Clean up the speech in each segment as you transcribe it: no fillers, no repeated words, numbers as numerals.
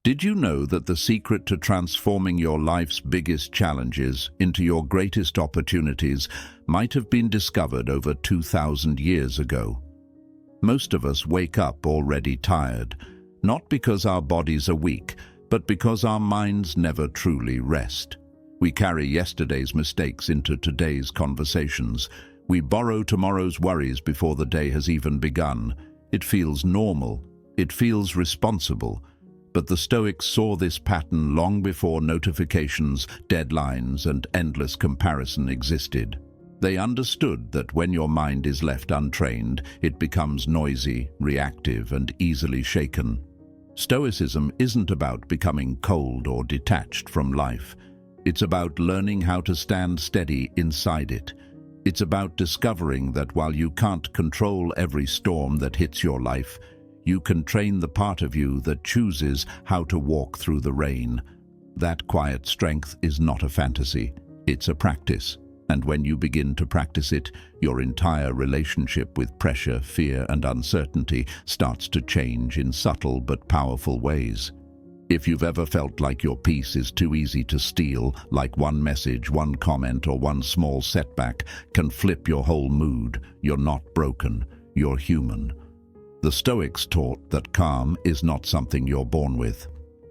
Did you know that the secret to transforming your life's biggest challenges into your greatest opportunities might have been discovered over 2,000 years ago? Most of us wake up already tired, not because our bodies are weak, but because our minds never truly rest. We carry yesterday's mistakes into today's conversations. We borrow tomorrow's worries before the day has even begun. It feels normal. It feels responsible. But the Stoics saw this pattern long before notifications, deadlines, and endless comparison existed. They understood that when your mind is left untrained, it becomes noisy, reactive, and easily shaken. Stoicism isn't about becoming cold or detached from life. It's about learning how to stand steady inside it. It's about discovering that while you can't control every storm that hits your life, you can train the part of you that chooses how to walk through the rain. That quiet strength is not a fantasy, it's a practice. And when you begin to practice it, your entire relationship with pressure, fear, and uncertainty starts to change in subtle but powerful ways. If you've ever felt like your peace is too easy to steal, like one message, one comment, or one small setback can flip your whole mood, you're not broken, you're human. The Stoics taught that calm is not something you're born with.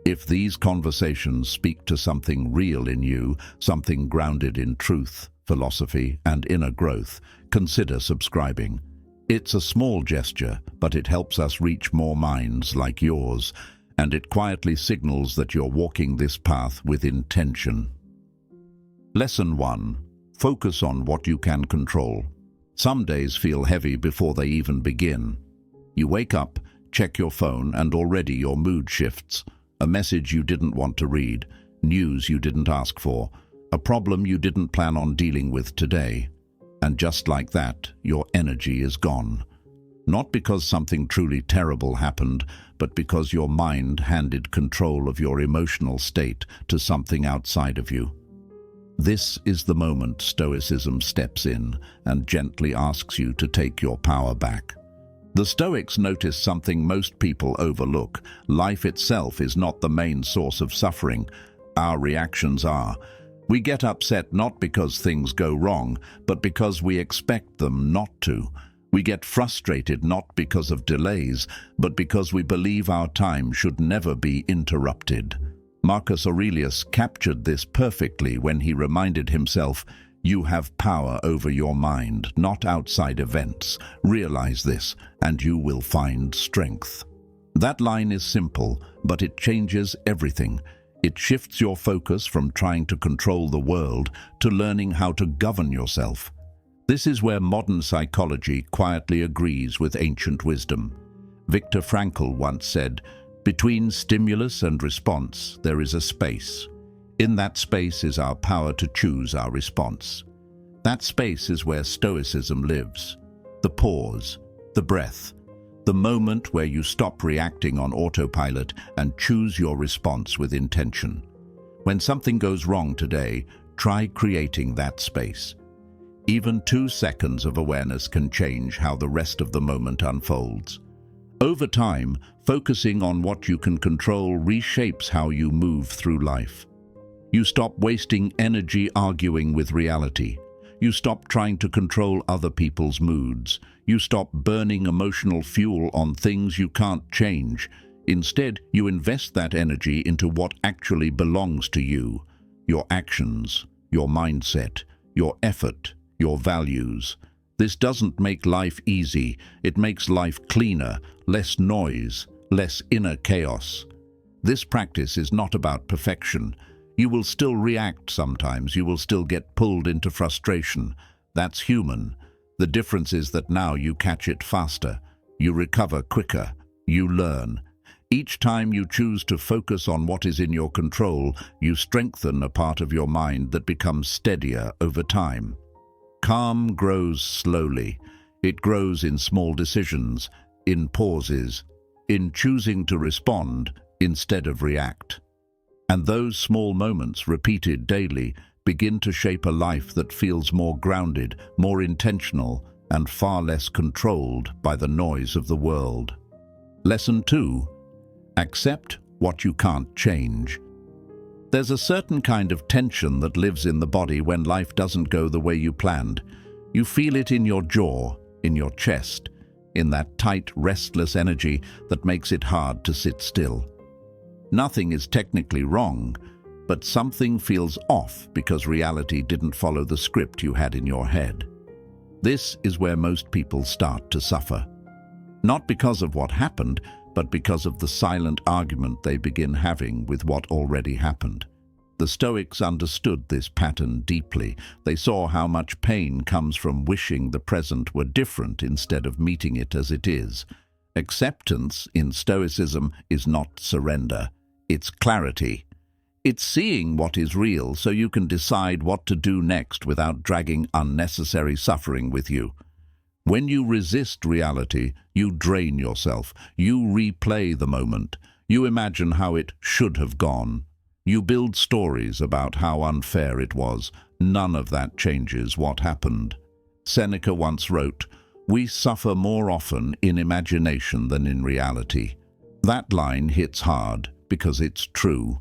If these conversations speak to something real in you, something grounded in truth, philosophy, and inner growth, consider subscribing. It's a small gesture, but it helps us reach more minds like yours, and it quietly signals that you're walking this path with intention. Lesson 1. Focus on what you can control. Some days feel heavy before they even begin. You wake up, check your phone, and already your mood shifts. A message you didn't want to read, news you didn't ask for, a problem you didn't plan on dealing with today. And just like that, your energy is gone. Not because something truly terrible happened, but because your mind handed control of your emotional state to something outside of you. This is the moment Stoicism steps in and gently asks you to take your power back. The Stoics noticed something most people overlook. Life itself is not the main source of suffering. Our reactions are. We get upset not because things go wrong, but because we expect them not to. We get frustrated not because of delays, but because we believe our time should never be interrupted. Marcus Aurelius captured this perfectly when he reminded himself, "You have power over your mind, not outside events. Realize this, and you will find strength." That line is simple, but it changes everything. It shifts your focus from trying to control the world to learning how to govern yourself. This is where modern psychology quietly agrees with ancient wisdom. Viktor Frankl once said, "Between stimulus and response, there is a space. In that space is our power to choose our response." That space is where Stoicism lives. The pause, the breath, the moment where you stop reacting on autopilot and choose your response with intention. When something goes wrong today, try creating that space. Even 2 seconds of awareness can change how the rest of the moment unfolds. Over time, focusing on what you can control reshapes how you move through life. You stop wasting energy arguing with reality. You stop trying to control other people's moods. You stop burning emotional fuel on things you can't change. Instead, you invest that energy into what actually belongs to you: your actions, your mindset, your effort, your values. This doesn't make life easy. It makes life cleaner, less noise, less inner chaos. This practice is not about perfection. You will still react sometimes. You will still get pulled into frustration. That's human. The difference is that now you catch it faster. You recover quicker. You learn. Each time you choose to focus on what is in your control, you strengthen a part of your mind that becomes steadier over time. Calm grows slowly. It grows in small decisions, in pauses, in choosing to respond instead of react. And those small moments, repeated daily, begin to shape a life that feels more grounded, more intentional, and far less controlled by the noise of the world. Lesson 2. Accept what you can't change. There's a certain kind of tension that lives in the body when life doesn't go the way you planned. You feel it in your jaw, in your chest, in that tight, restless energy that makes it hard to sit still. Nothing is technically wrong, but something feels off because reality didn't follow the script you had in your head. This is where most people start to suffer. Not because of what happened, but because of the silent argument they begin having with what already happened. The Stoics understood this pattern deeply. They saw how much pain comes from wishing the present were different instead of meeting it as it is. Acceptance in Stoicism is not surrender, it's clarity. It's seeing what is real so you can decide what to do next without dragging unnecessary suffering with you. When you resist reality, you drain yourself. You replay the moment. You imagine how it should have gone. You build stories about how unfair it was. None of that changes what happened. Seneca once wrote, "We suffer more often in imagination than in reality." That line hits hard because it's true.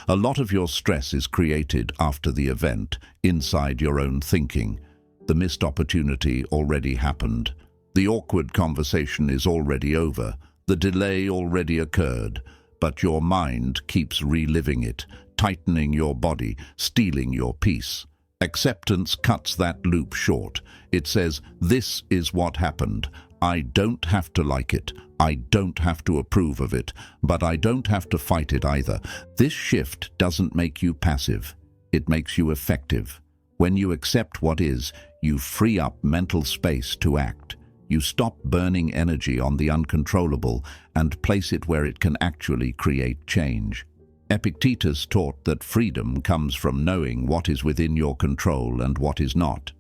A lot of your stress is created after the event, inside your own thinking. The missed opportunity already happened. The awkward conversation is already over. The delay already occurred. But your mind keeps reliving it, tightening your body, stealing your peace. Acceptance cuts that loop short. It says, this is what happened. I don't have to like it. I don't have to approve of it. But I don't have to fight it either. This shift doesn't make you passive. It makes you effective. When you accept what is, you free up mental space to act. You stop burning energy on the uncontrollable and place it where it can actually create change. Epictetus taught that freedom comes from knowing what is within your control and what is not.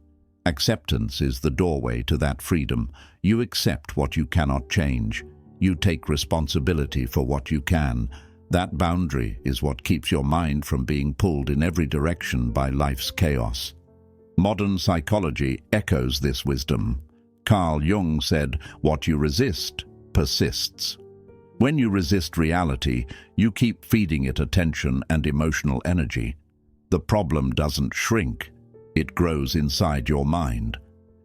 Acceptance is the doorway to that freedom. You accept what you cannot change. You take responsibility for what you can. That boundary is what keeps your mind from being pulled in every direction by life's chaos. Modern psychology echoes this wisdom. Carl Jung said, "What you resist persists." When you resist reality, you keep feeding it attention and emotional energy. The problem doesn't shrink, it grows inside your mind.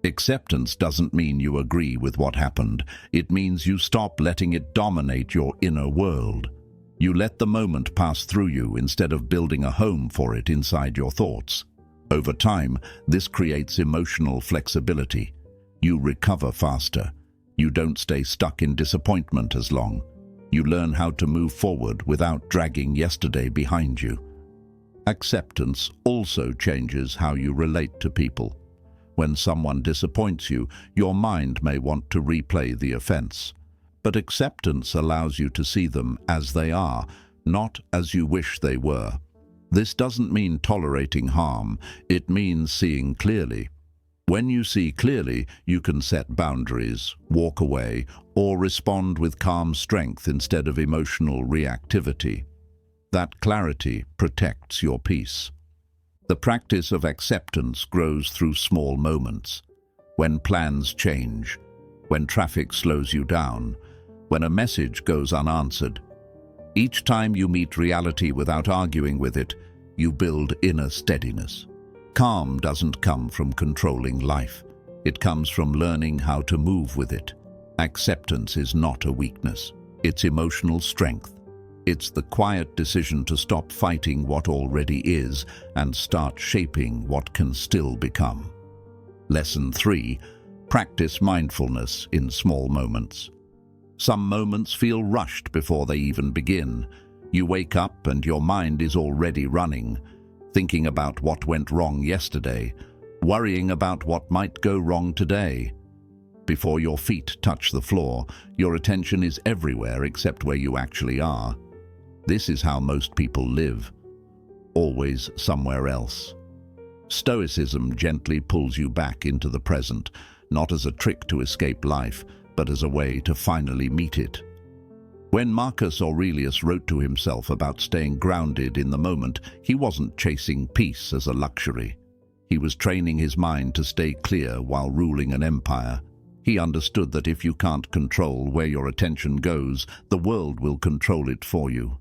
Acceptance doesn't mean you agree with what happened. It means you stop letting it dominate your inner world. You let the moment pass through you instead of building a home for it inside your thoughts. Over time, this creates emotional flexibility. You recover faster. You don't stay stuck in disappointment as long. You learn how to move forward without dragging yesterday behind you. Acceptance also changes how you relate to people. When someone disappoints you, your mind may want to replay the offense. But acceptance allows you to see them as they are, not as you wish they were. This doesn't mean tolerating harm, it means seeing clearly. When you see clearly, you can set boundaries, walk away, or respond with calm strength instead of emotional reactivity. That clarity protects your peace. The practice of acceptance grows through small moments. When plans change, when traffic slows you down, when a message goes unanswered. Each time you meet reality without arguing with it, you build inner steadiness. Calm doesn't come from controlling life. It comes from learning how to move with it. Acceptance is not a weakness. It's emotional strength. It's the quiet decision to stop fighting what already is and start shaping what can still become. Lesson 3. Practice mindfulness in small moments. Some moments feel rushed before they even begin. You wake up and your mind is already running, thinking about what went wrong yesterday, worrying about what might go wrong today. Before your feet touch the floor, your attention is everywhere except where you actually are. This is how most people live, always somewhere else. Stoicism gently pulls you back into the present, not as a trick to escape life, but as a way to finally meet it. When Marcus Aurelius wrote to himself about staying grounded in the moment, he wasn't chasing peace as a luxury. He was training his mind to stay clear while ruling an empire. He understood that if you can't control where your attention goes, the world will control it for you.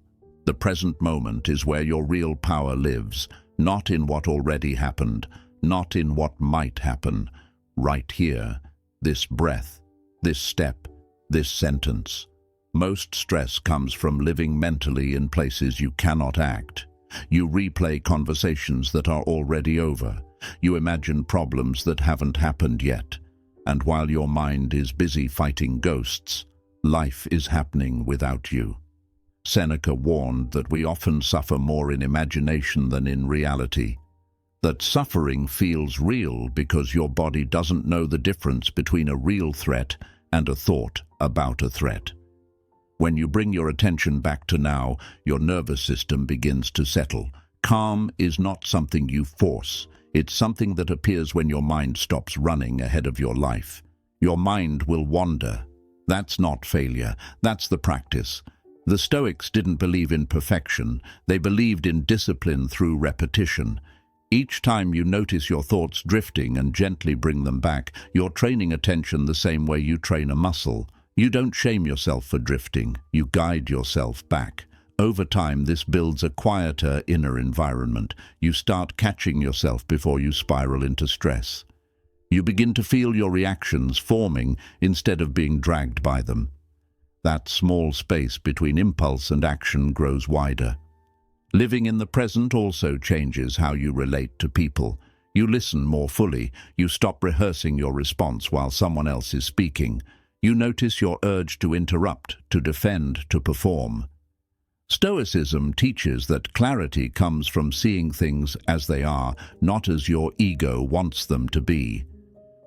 The present moment is where your real power lives, not in what already happened, not in what might happen. Right here, this breath, this step, this sentence. Most stress comes from living mentally in places you cannot act. You replay conversations that are already over. You imagine problems that haven't happened yet. And while your mind is busy fighting ghosts, life is happening without you. Seneca warned that we often suffer more in imagination than in reality. That suffering feels real because your body doesn't know the difference between a real threat and a thought about a threat. When you bring your attention back to now, your nervous system begins to settle. Calm is not something you force. It's something that appears when your mind stops running ahead of your life. Your mind will wander. That's not failure. That's the practice. The Stoics didn't believe in perfection. They believed in discipline through repetition. Each time you notice your thoughts drifting and gently bring them back, you're training attention the same way you train a muscle. You don't shame yourself for drifting. You guide yourself back. Over time, this builds a quieter inner environment. You start catching yourself before you spiral into stress. You begin to feel your reactions forming instead of being dragged by them. That small space between impulse and action grows wider. Living in the present also changes how you relate to people. You listen more fully. You stop rehearsing your response while someone else is speaking. You notice your urge to interrupt, to defend, to perform. Stoicism teaches that clarity comes from seeing things as they are, not as your ego wants them to be.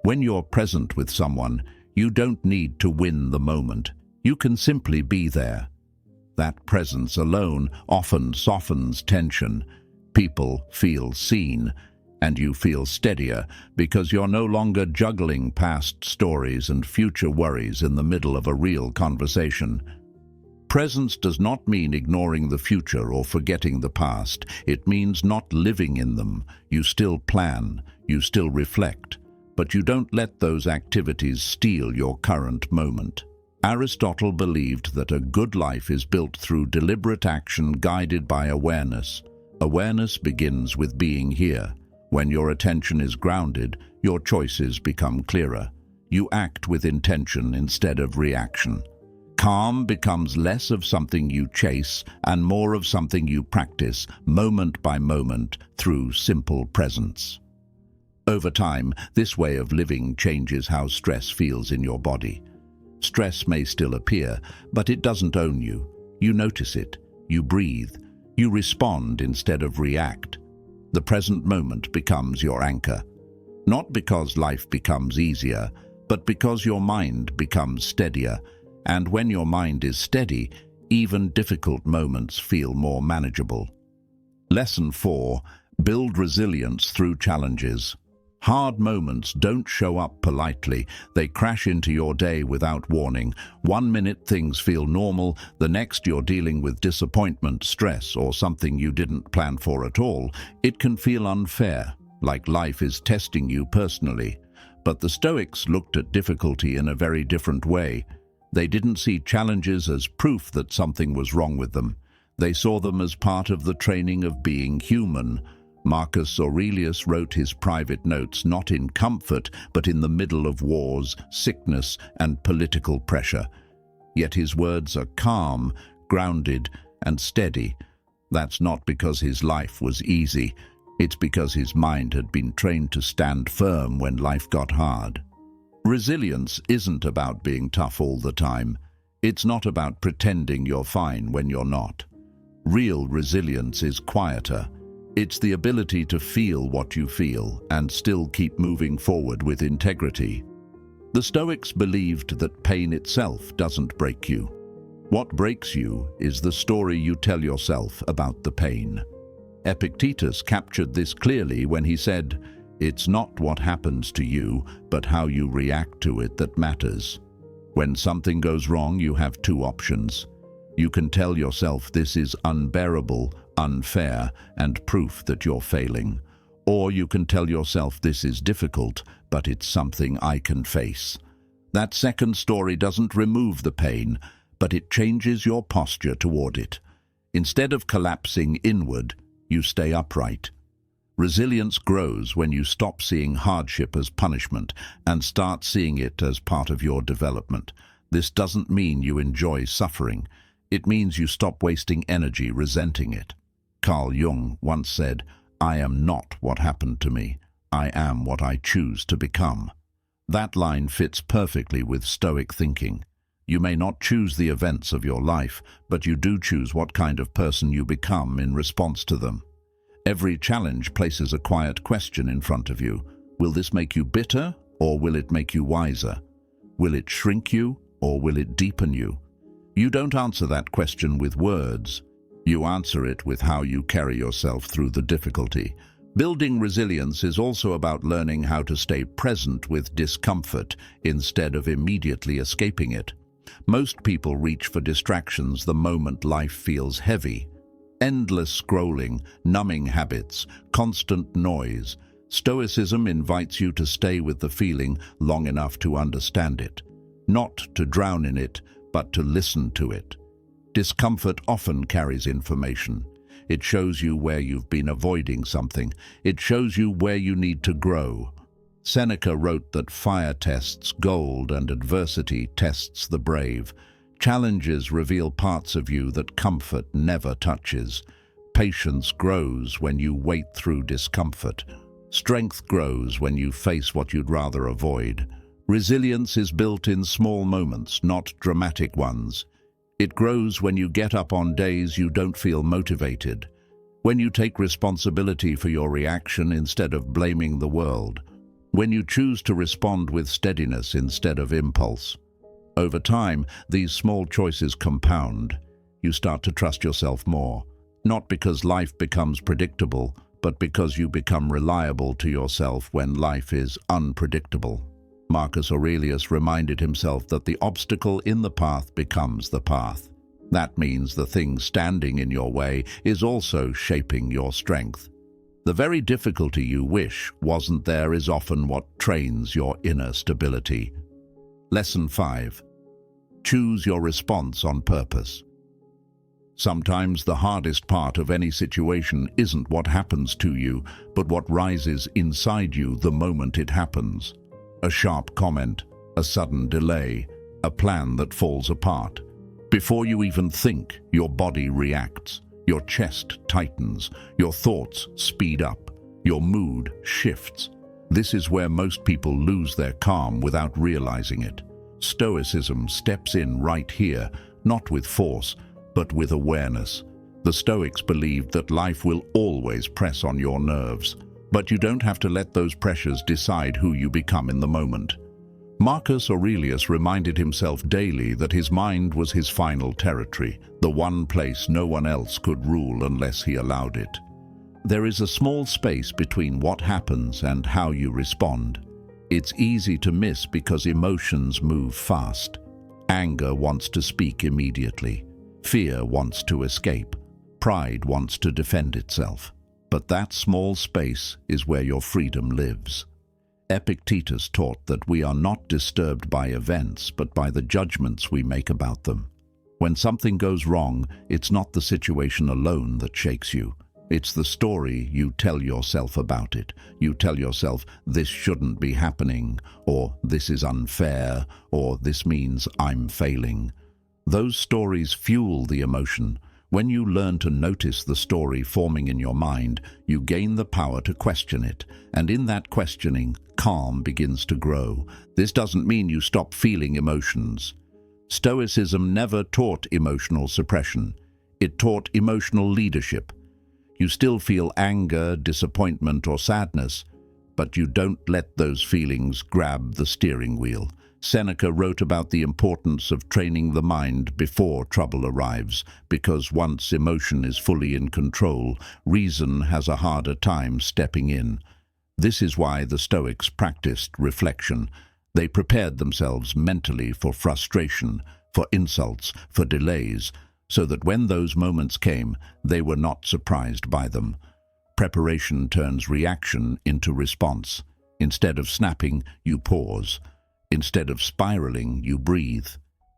When you're present with someone, you don't need to win the moment. You can simply be there. That presence alone often softens tension. People feel seen, and you feel steadier because you're no longer juggling past stories and future worries in the middle of a real conversation. Presence does not mean ignoring the future or forgetting the past. It means not living in them. You still plan, you still reflect, but you don't let those activities steal your current moment. Aristotle believed that a good life is built through deliberate action guided by awareness. Awareness begins with being here. When your attention is grounded, your choices become clearer. You act with intention instead of reaction. Calm becomes less of something you chase and more of something you practice, moment by moment, through simple presence. Over time, this way of living changes how stress feels in your body. Stress may still appear, but it doesn't own you. You notice it, you breathe, you respond instead of react. The present moment becomes your anchor. Not because life becomes easier, but because your mind becomes steadier. And when your mind is steady, even difficult moments feel more manageable. Lesson 4. Build resilience through challenges. Hard moments don't show up politely. They crash into your day without warning. 1 minute things feel normal, the next you're dealing with disappointment, stress, or something you didn't plan for at all. It can feel unfair, like life is testing you personally. But the Stoics looked at difficulty in a very different way. They didn't see challenges as proof that something was wrong with them. They saw them as part of the training of being human. Marcus Aurelius wrote his private notes not in comfort, but in the middle of wars, sickness, and political pressure. Yet his words are calm, grounded, and steady. That's not because his life was easy. It's because his mind had been trained to stand firm when life got hard. Resilience isn't about being tough all the time. It's not about pretending you're fine when you're not. Real resilience is quieter. It's the ability to feel what you feel and still keep moving forward with integrity. The Stoics believed that pain itself doesn't break you. What breaks you is the story you tell yourself about the pain. Epictetus captured this clearly when he said, "It's not what happens to you, but how you react to it that matters." When something goes wrong, you have two options. You can tell yourself this is unbearable, unfair, and proof that you're failing. Or you can tell yourself this is difficult, but it's something I can face. That second story doesn't remove the pain, but it changes your posture toward it. Instead of collapsing inward, you stay upright. Resilience grows when you stop seeing hardship as punishment and start seeing it as part of your development. This doesn't mean you enjoy suffering. It means you stop wasting energy resenting it. Carl Jung once said, "I am not what happened to me. I am what I choose to become." That line fits perfectly with Stoic thinking. You may not choose the events of your life, but you do choose what kind of person you become in response to them. Every challenge places a quiet question in front of you. Will this make you bitter, or will it make you wiser? Will it shrink you, or will it deepen you? You don't answer that question with words. You answer it with how you carry yourself through the difficulty. Building resilience is also about learning how to stay present with discomfort instead of immediately escaping it. Most people reach for distractions the moment life feels heavy. Endless scrolling, numbing habits, constant noise. Stoicism invites you to stay with the feeling long enough to understand it. Not to drown in it, but to listen to it. Discomfort often carries information. It shows you where you've been avoiding something. It shows you where you need to grow. Seneca wrote that fire tests gold and adversity tests the brave. Challenges reveal parts of you that comfort never touches. Patience grows when you wait through discomfort. Strength grows when you face what you'd rather avoid. Resilience is built in small moments, not dramatic ones. It grows when you get up on days you don't feel motivated, when you take responsibility for your reaction instead of blaming the world, when you choose to respond with steadiness instead of impulse. Over time, these small choices compound. You start to trust yourself more, not because life becomes predictable, but because you become reliable to yourself when life is unpredictable. Marcus Aurelius reminded himself that the obstacle in the path becomes the path. That means the thing standing in your way is also shaping your strength. The very difficulty you wish wasn't there is often what trains your inner stability. Lesson 5. Choose your response on purpose. Sometimes the hardest part of any situation isn't what happens to you, but what rises inside you the moment it happens. A sharp comment, a sudden delay, a plan that falls apart. Before you even think, your body reacts. Your chest tightens, your thoughts speed up, your mood shifts. This is where most people lose their calm without realizing it. Stoicism steps in right here, not with force, but with awareness. The Stoics believed that life will always press on your nerves, but you don't have to let those pressures decide who you become in the moment. Marcus Aurelius reminded himself daily that his mind was his final territory, the one place no one else could rule unless he allowed it. There is a small space between what happens and how you respond. It's easy to miss because emotions move fast. Anger wants to speak immediately. Fear wants to escape. Pride wants to defend itself. But that small space is where your freedom lives. Epictetus taught that we are not disturbed by events, but by the judgments we make about them. When something goes wrong, it's not the situation alone that shakes you. It's the story you tell yourself about it. You tell yourself, this shouldn't be happening, or this is unfair, or this means I'm failing. Those stories fuel the emotion. When you learn to notice the story forming in your mind, you gain the power to question it, and in that questioning, calm begins to grow. This doesn't mean you stop feeling emotions. Stoicism never taught emotional suppression. It taught emotional leadership. You still feel anger, disappointment, or sadness, but you don't let those feelings grab the steering wheel. Seneca wrote about the importance of training the mind before trouble arrives, because once emotion is fully in control, reason has a harder time stepping in. This is why the Stoics practiced reflection. They prepared themselves mentally for frustration, for insults, for delays, so that when those moments came, they were not surprised by them. Preparation turns reaction into response. Instead of snapping, you pause. Instead of spiraling, you breathe.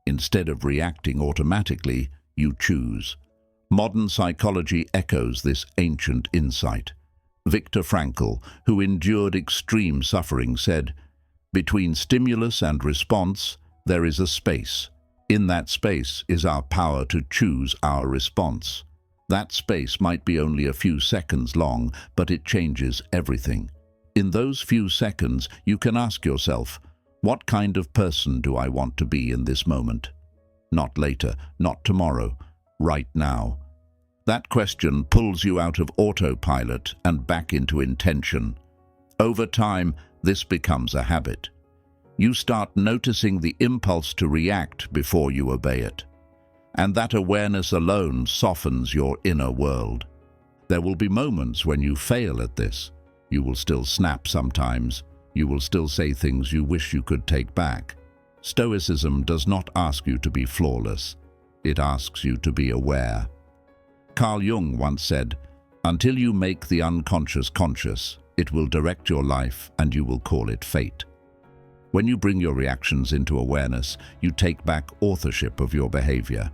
Instead of reacting automatically, you choose. Modern psychology echoes this ancient insight. Viktor Frankl, who endured extreme suffering, said, "Between stimulus and response, there is a space. In that space is our power to choose our response. That space might be only a few seconds long, but it changes everything. In those few seconds, you can ask yourself, what kind of person do I want to be in this moment? Not later, not tomorrow, right now." That question pulls you out of autopilot and back into intention. Over time, this becomes a habit. You start noticing the impulse to react before you obey it. And that awareness alone softens your inner world. There will be moments when you fail at this. You will still snap sometimes. You will still say things you wish you could take back. Stoicism does not ask you to be flawless. It asks you to be aware. Carl Jung once said, "Until you make the unconscious conscious, it will direct your life and you will call it fate." When you bring your reactions into awareness, you take back authorship of your behavior.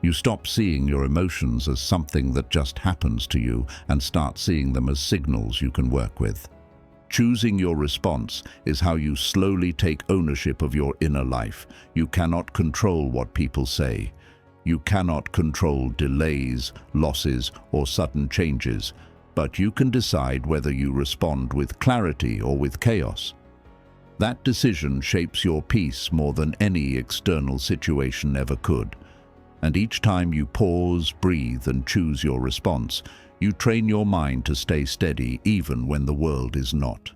You stop seeing your emotions as something that just happens to you and start seeing them as signals you can work with. Choosing your response is how you slowly take ownership of your inner life. You cannot control what people say. You cannot control delays, losses, or sudden changes, but you can decide whether you respond with clarity or with chaos. That decision shapes your peace more than any external situation ever could. And each time you pause, breathe, and choose your response, you train your mind to stay steady even when the world is not.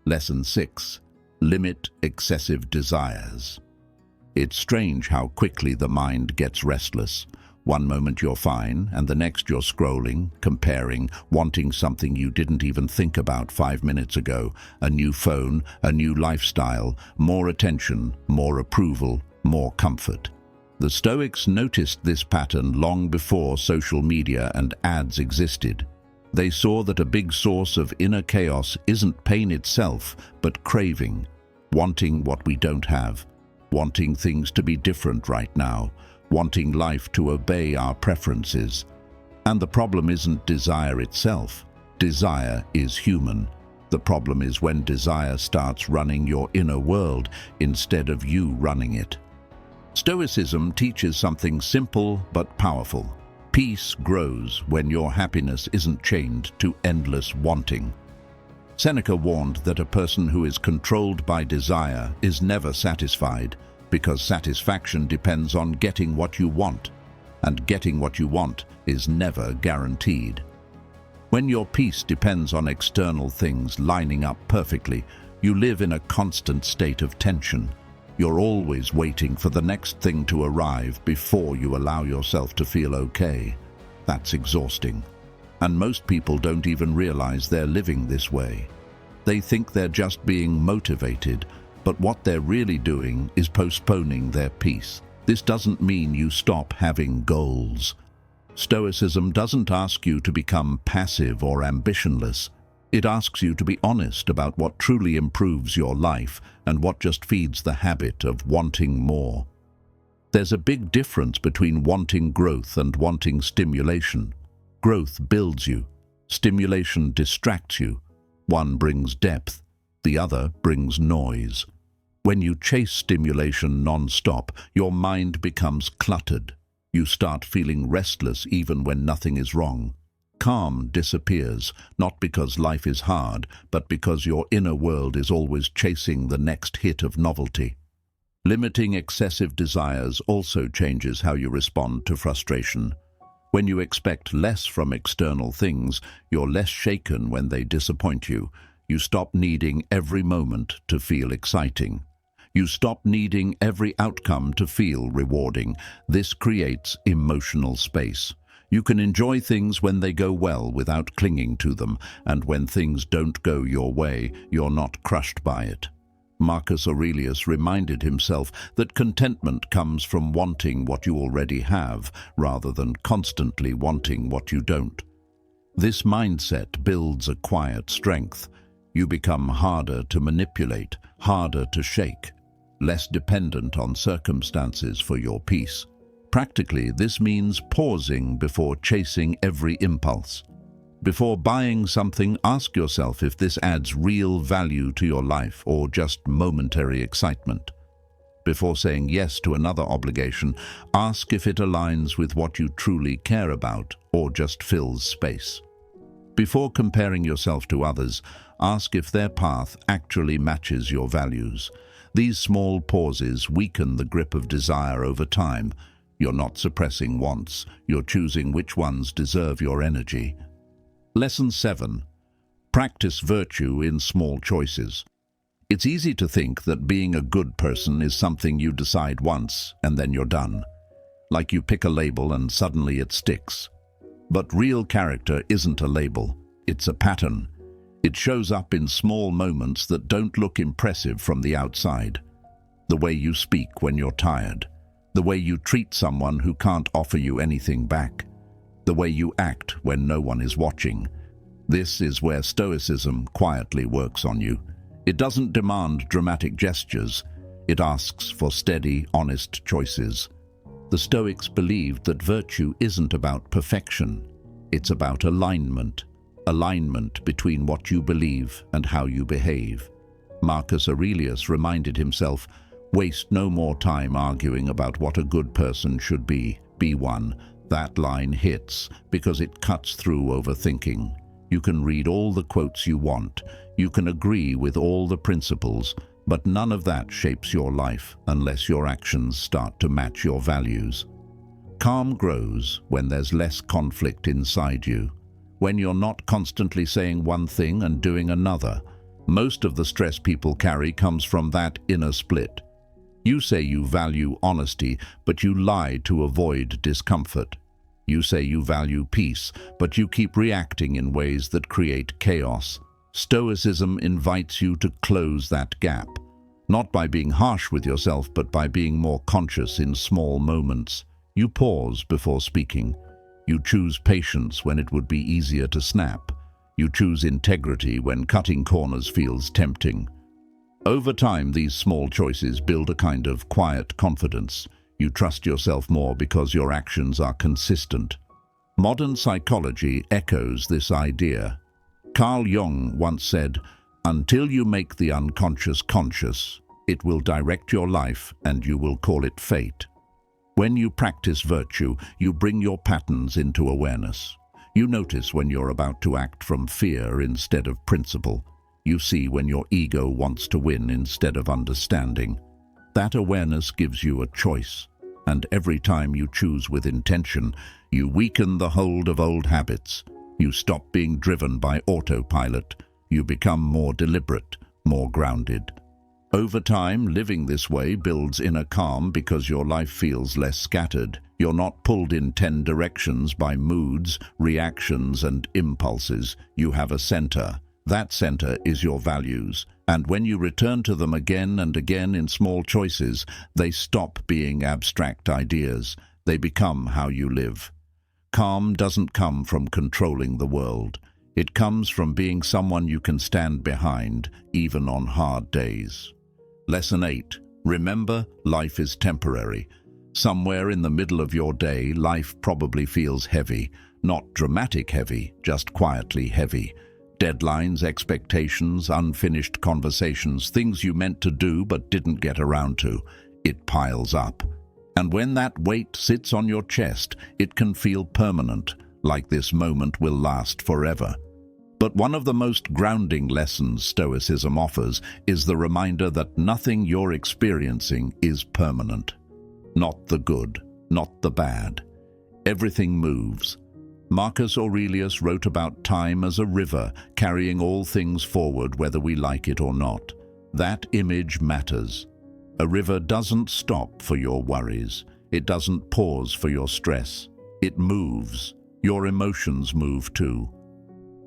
Lesson 6. Limit excessive desires. It's strange how quickly the mind gets restless. One moment you're fine, and the next you're scrolling, comparing, wanting something you didn't even think about 5 minutes ago. A new phone, a new lifestyle, more attention, more approval, more comfort. The Stoics noticed this pattern long before social media and ads existed. They saw that a big source of inner chaos isn't pain itself, but craving, wanting what we don't have, wanting things to be different right now, wanting life to obey our preferences. And the problem isn't desire itself. Desire is human. The problem is when desire starts running your inner world instead of you running it. Stoicism teaches something simple but powerful. Peace grows when your happiness isn't chained to endless wanting. Seneca warned that a person who is controlled by desire is never satisfied, because satisfaction depends on getting what you want, and getting what you want is never guaranteed. When your peace depends on external things lining up perfectly, you live in a constant state of tension. You're always waiting for the next thing to arrive before you allow yourself to feel okay. That's exhausting. And most people don't even realize they're living this way. They think they're just being motivated, but what they're really doing is postponing their peace. This doesn't mean you stop having goals. Stoicism doesn't ask you to become passive or ambitionless. It asks you to be honest about what truly improves your life and what just feeds the habit of wanting more. There's a big difference between wanting growth and wanting stimulation. Growth builds you. Stimulation distracts you. One brings depth. The other brings noise. When you chase stimulation non-stop, your mind becomes cluttered. You start feeling restless even when nothing is wrong. Calm disappears, not because life is hard, but because your inner world is always chasing the next hit of novelty. Limiting excessive desires also changes how you respond to frustration. When you expect less from external things, you're less shaken when they disappoint you. You stop needing every moment to feel exciting. You stop needing every outcome to feel rewarding. This creates emotional space. You can enjoy things when they go well without clinging to them, and when things don't go your way, you're not crushed by it. Marcus Aurelius reminded himself that contentment comes from wanting what you already have, rather than constantly wanting what you don't. This mindset builds a quiet strength. You become harder to manipulate, harder to shake, less dependent on circumstances for your peace. Practically, this means pausing before chasing every impulse. Before buying something, ask yourself if this adds real value to your life or just momentary excitement. Before saying yes to another obligation, ask if it aligns with what you truly care about or just fills space. Before comparing yourself to others, ask if their path actually matches your values. These small pauses weaken the grip of desire over time. You're not suppressing wants, you're choosing which ones deserve your energy. Lesson 7. Practice virtue in small choices. It's easy to think that being a good person is something you decide once and then you're done. Like you pick a label and suddenly it sticks. But real character isn't a label, it's a pattern. It shows up in small moments that don't look impressive from the outside. The way you speak when you're tired. The way you treat someone who can't offer you anything back. The way you act when no one is watching. This is where Stoicism quietly works on you. It doesn't demand dramatic gestures. It asks for steady, honest choices. The Stoics believed that virtue isn't about perfection. It's about alignment. Alignment between what you believe and how you behave. Marcus Aurelius reminded himself, "Waste no more time arguing about what a good person should be. Be one." That line hits because it cuts through overthinking. You can read all the quotes you want. You can agree with all the principles, but none of that shapes your life unless your actions start to match your values. Calm grows when there's less conflict inside you. When you're not constantly saying one thing and doing another. Most of the stress people carry comes from that inner split. You say you value honesty, but you lie to avoid discomfort. You say you value peace, but you keep reacting in ways that create chaos. Stoicism invites you to close that gap, not by being harsh with yourself, but by being more conscious in small moments. You pause before speaking. You choose patience when it would be easier to snap. You choose integrity when cutting corners feels tempting. Over time, these small choices build a kind of quiet confidence. You trust yourself more because your actions are consistent. Modern psychology echoes this idea. Carl Jung once said, "Until you make the unconscious conscious, it will direct your life and you will call it fate." When you practice virtue, you bring your patterns into awareness. You notice when you're about to act from fear instead of principle. You see when your ego wants to win instead of understanding. That awareness gives you a choice. And every time you choose with intention, you weaken the hold of old habits. You stop being driven by autopilot. You become more deliberate, more grounded. Over time, living this way builds inner calm because your life feels less scattered. You're not pulled in 10 directions by moods, reactions, and impulses. You have a center. That center is your values. And when you return to them again and again in small choices, they stop being abstract ideas. They become how you live. Calm doesn't come from controlling the world. It comes from being someone you can stand behind, even on hard days. Lesson 8. Remember, life is temporary. Somewhere in the middle of your day, life probably feels heavy. Not dramatic heavy, just quietly heavy. Deadlines, expectations, unfinished conversations, things you meant to do but didn't get around to. It piles up. And when that weight sits on your chest, it can feel permanent, like this moment will last forever. But one of the most grounding lessons Stoicism offers is the reminder that nothing you're experiencing is permanent. Not the good, not the bad. Everything moves. Marcus Aurelius wrote about time as a river, carrying all things forward whether we like it or not. That image matters. A river doesn't stop for your worries. It doesn't pause for your stress. It moves. Your emotions move too.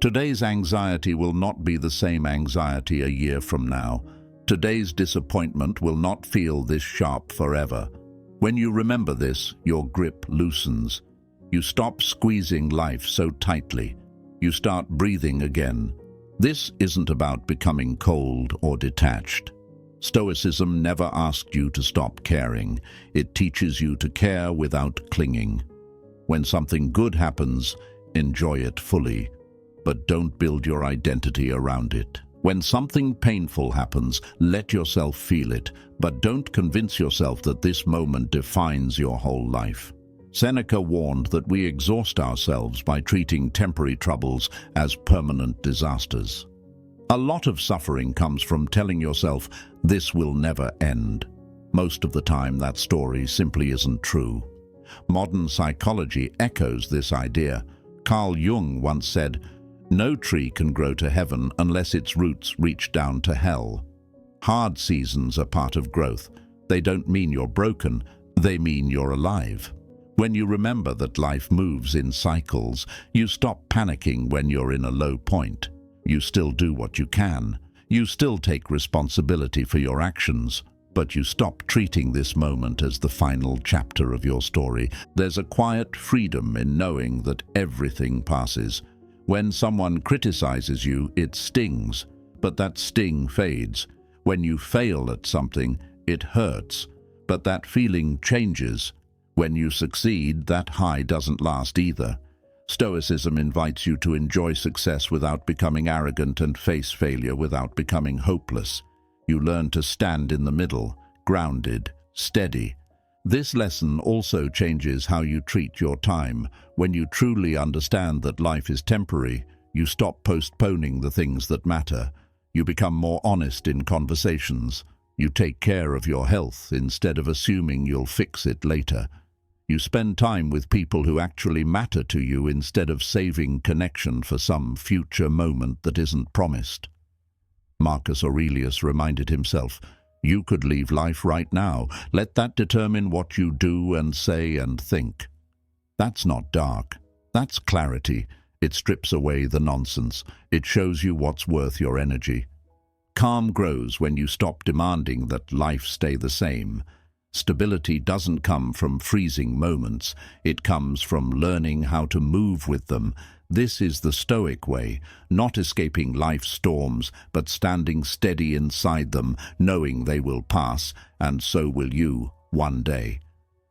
Today's anxiety will not be the same anxiety a year from now. Today's disappointment will not feel this sharp forever. When you remember this, your grip loosens. You stop squeezing life so tightly. You start breathing again. This isn't about becoming cold or detached. Stoicism never asked you to stop caring. It teaches you to care without clinging. When something good happens, enjoy it fully, but don't build your identity around it. When something painful happens, let yourself feel it, but don't convince yourself that this moment defines your whole life. Seneca warned that we exhaust ourselves by treating temporary troubles as permanent disasters. A lot of suffering comes from telling yourself, this will never end. Most of the time, that story simply isn't true. Modern psychology echoes this idea. Carl Jung once said, "No tree can grow to heaven unless its roots reach down to hell." Hard seasons are part of growth. They don't mean you're broken, they mean you're alive. When you remember that life moves in cycles, you stop panicking when you're in a low point. You still do what you can. You still take responsibility for your actions, but you stop treating this moment as the final chapter of your story. There's a quiet freedom in knowing that everything passes. When someone criticizes you, it stings, but that sting fades. When you fail at something, it hurts, but that feeling changes. When you succeed, that high doesn't last either. Stoicism invites you to enjoy success without becoming arrogant and face failure without becoming hopeless. You learn to stand in the middle, grounded, steady. This lesson also changes how you treat your time. When you truly understand that life is temporary, you stop postponing the things that matter. You become more honest in conversations. You take care of your health instead of assuming you'll fix it later. You spend time with people who actually matter to you instead of saving connection for some future moment that isn't promised. Marcus Aurelius reminded himself, "You could leave life right now. Let that determine what you do and say and think." That's not dark. That's clarity. It strips away the nonsense. It shows you what's worth your energy. Calm grows when you stop demanding that life stay the same. Stability doesn't come from freezing moments. It comes from learning how to move with them. This is the Stoic way, not escaping life's storms, but standing steady inside them, knowing they will pass, and so will you, one day.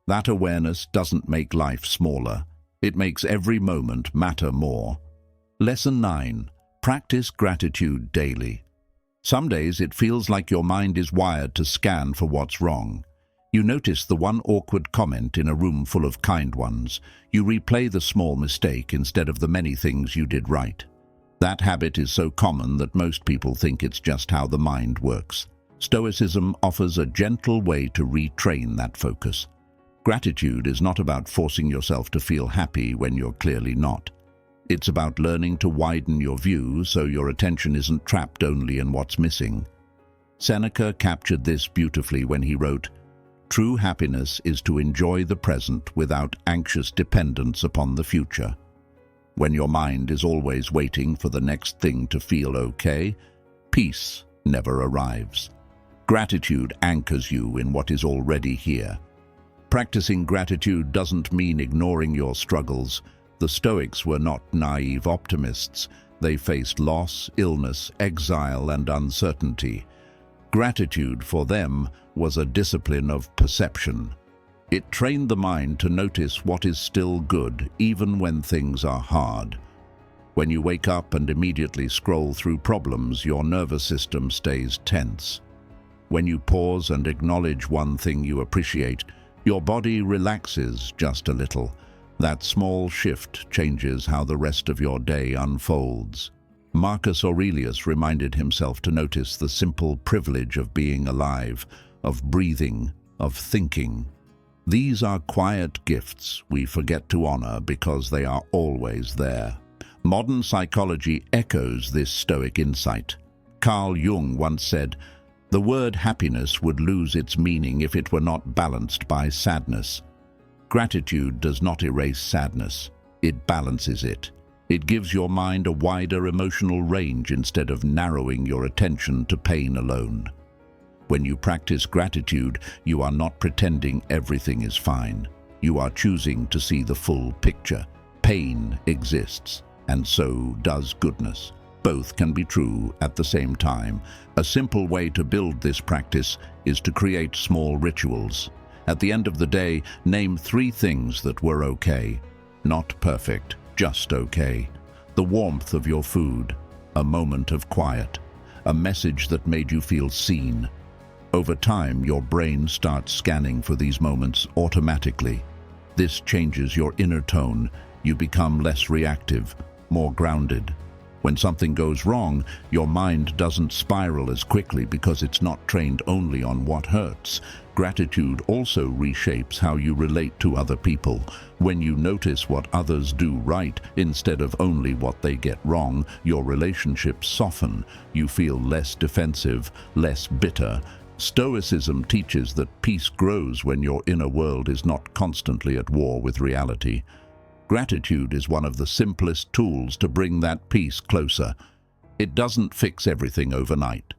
That awareness doesn't make life smaller. It makes every moment matter more. Lesson 9. Practice gratitude daily. Some days it feels like your mind is wired to scan for what's wrong. You notice the one awkward comment in a room full of kind ones. You replay the small mistake instead of the many things you did right. That habit is so common that most people think it's just how the mind works. Stoicism offers a gentle way to retrain that focus. Gratitude is not about forcing yourself to feel happy when you're clearly not. It's about learning to widen your view so your attention isn't trapped only in what's missing. Seneca captured this beautifully when he wrote, "True happiness is to enjoy the present without anxious dependence upon the future." When your mind is always waiting for the next thing to feel okay, peace never arrives. Gratitude anchors you in what is already here. Practicing gratitude doesn't mean ignoring your struggles. The Stoics were not naive optimists. They faced loss, illness, exile, and uncertainty. Gratitude for them was a discipline of perception. It trained the mind to notice what is still good, even when things are hard. When you wake up and immediately scroll through problems, your nervous system stays tense. When you pause and acknowledge one thing you appreciate, your body relaxes just a little. That small shift changes how the rest of your day unfolds. Marcus Aurelius reminded himself to notice the simple privilege of being alive, of breathing, of thinking. These are quiet gifts we forget to honor because they are always there. Modern psychology echoes this Stoic insight. Carl Jung once said, "The word happiness would lose its meaning if it were not balanced by sadness." Gratitude does not erase sadness. It balances it. It gives your mind a wider emotional range instead of narrowing your attention to pain alone. When you practice gratitude, you are not pretending everything is fine. You are choosing to see the full picture. Pain exists, and so does goodness. Both can be true at the same time. A simple way to build this practice is to create small rituals. At the end of the day, name 3 things that were okay. Not perfect, just okay. The warmth of your food, a moment of quiet, a message that made you feel seen. Over time, your brain starts scanning for these moments automatically. This changes your inner tone. You become less reactive, more grounded. When something goes wrong, your mind doesn't spiral as quickly because it's not trained only on what hurts. Gratitude also reshapes how you relate to other people. When you notice what others do right instead of only what they get wrong, your relationships soften. You feel less defensive, less bitter. Stoicism teaches that peace grows when your inner world is not constantly at war with reality. Gratitude is one of the simplest tools to bring that peace closer. It doesn't fix everything overnight,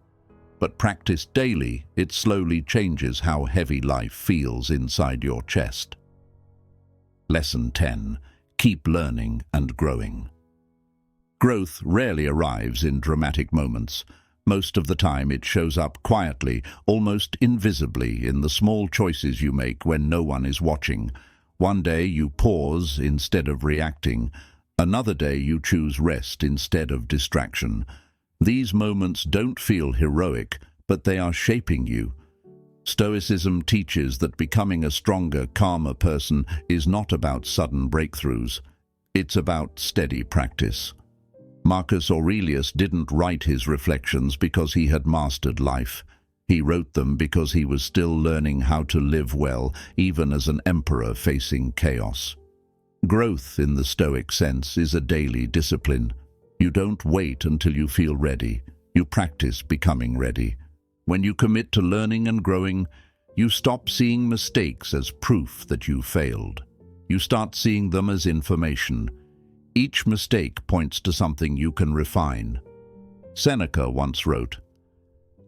but practiced daily, it slowly changes how heavy life feels inside your chest. Lesson 10. Keep learning and growing. Growth rarely arrives in dramatic moments. Most of the time it shows up quietly, almost invisibly, in the small choices you make when no one is watching. One day you pause instead of reacting. Another day you choose rest instead of distraction. These moments don't feel heroic, but they are shaping you. Stoicism teaches that becoming a stronger, calmer person is not about sudden breakthroughs. It's about steady practice. Marcus Aurelius didn't write his reflections because he had mastered life. He wrote them because he was still learning how to live well, even as an emperor facing chaos. Growth, in the Stoic sense, is a daily discipline. You don't wait until you feel ready. You practice becoming ready. When you commit to learning and growing, you stop seeing mistakes as proof that you failed. You start seeing them as information. Each mistake points to something you can refine. Seneca once wrote,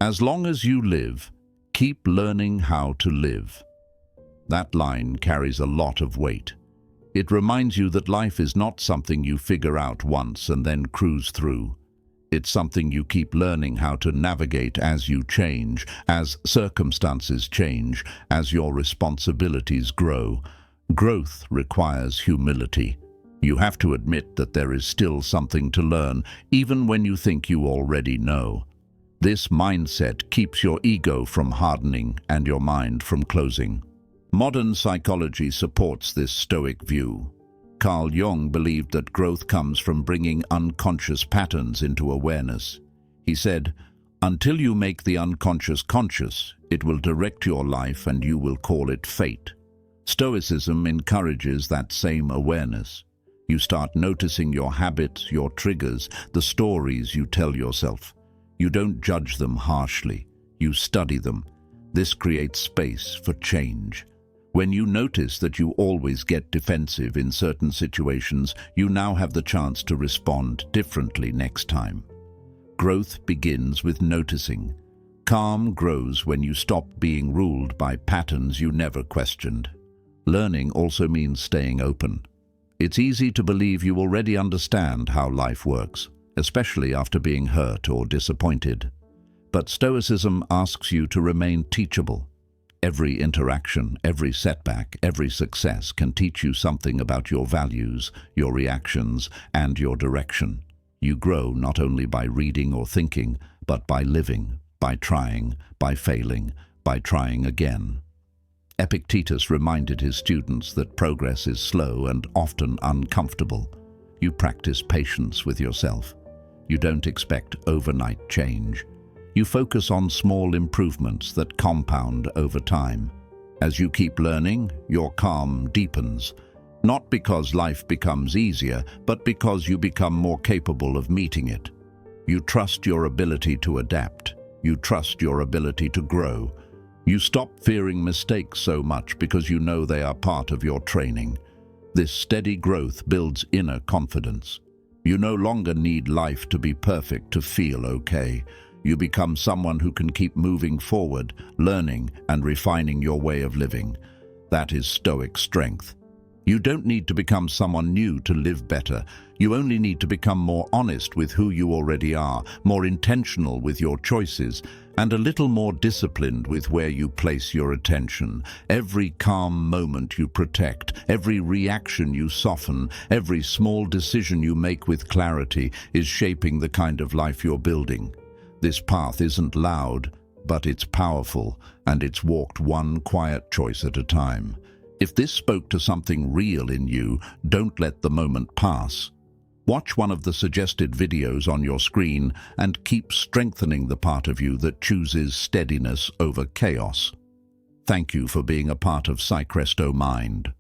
"As long as you live, keep learning how to live." That line carries a lot of weight. It reminds you that life is not something you figure out once and then cruise through. It's something you keep learning how to navigate as you change, as circumstances change, as your responsibilities grow. Growth requires humility. You have to admit that there is still something to learn, even when you think you already know. This mindset keeps your ego from hardening and your mind from closing. Modern psychology supports this Stoic view. Carl Jung believed that growth comes from bringing unconscious patterns into awareness. He said, "Until you make the unconscious conscious, it will direct your life and you will call it fate." Stoicism encourages that same awareness. You start noticing your habits, your triggers, the stories you tell yourself. You don't judge them harshly. You study them. This creates space for change. When you notice that you always get defensive in certain situations, you now have the chance to respond differently next time. Growth begins with noticing. Calm grows when you stop being ruled by patterns you never questioned. Learning also means staying open. It's easy to believe you already understand how life works, especially after being hurt or disappointed. But Stoicism asks you to remain teachable. Every interaction, every setback, every success can teach you something about your values, your reactions, and your direction. You grow not only by reading or thinking, but by living, by trying, by failing, by trying again. Epictetus reminded his students that progress is slow and often uncomfortable. You practice patience with yourself. You don't expect overnight change. You focus on small improvements that compound over time. As you keep learning, your calm deepens, not because life becomes easier, but because you become more capable of meeting it. You trust your ability to adapt. You trust your ability to grow. You stop fearing mistakes so much because you know they are part of your training. This steady growth builds inner confidence. You no longer need life to be perfect to feel okay. You become someone who can keep moving forward, learning and refining your way of living. That is Stoic strength. You don't need to become someone new to live better. You only need to become more honest with who you already are, more intentional with your choices, and a little more disciplined with where you place your attention. Every calm moment you protect, every reaction you soften, every small decision you make with clarity is shaping the kind of life you're building. This path isn't loud, but it's powerful, and it's walked one quiet choice at a time. If this spoke to something real in you, don't let the moment pass. Watch one of the suggested videos on your screen and keep strengthening the part of you that chooses steadiness over chaos. Thank you for being a part of Psychresto Mind.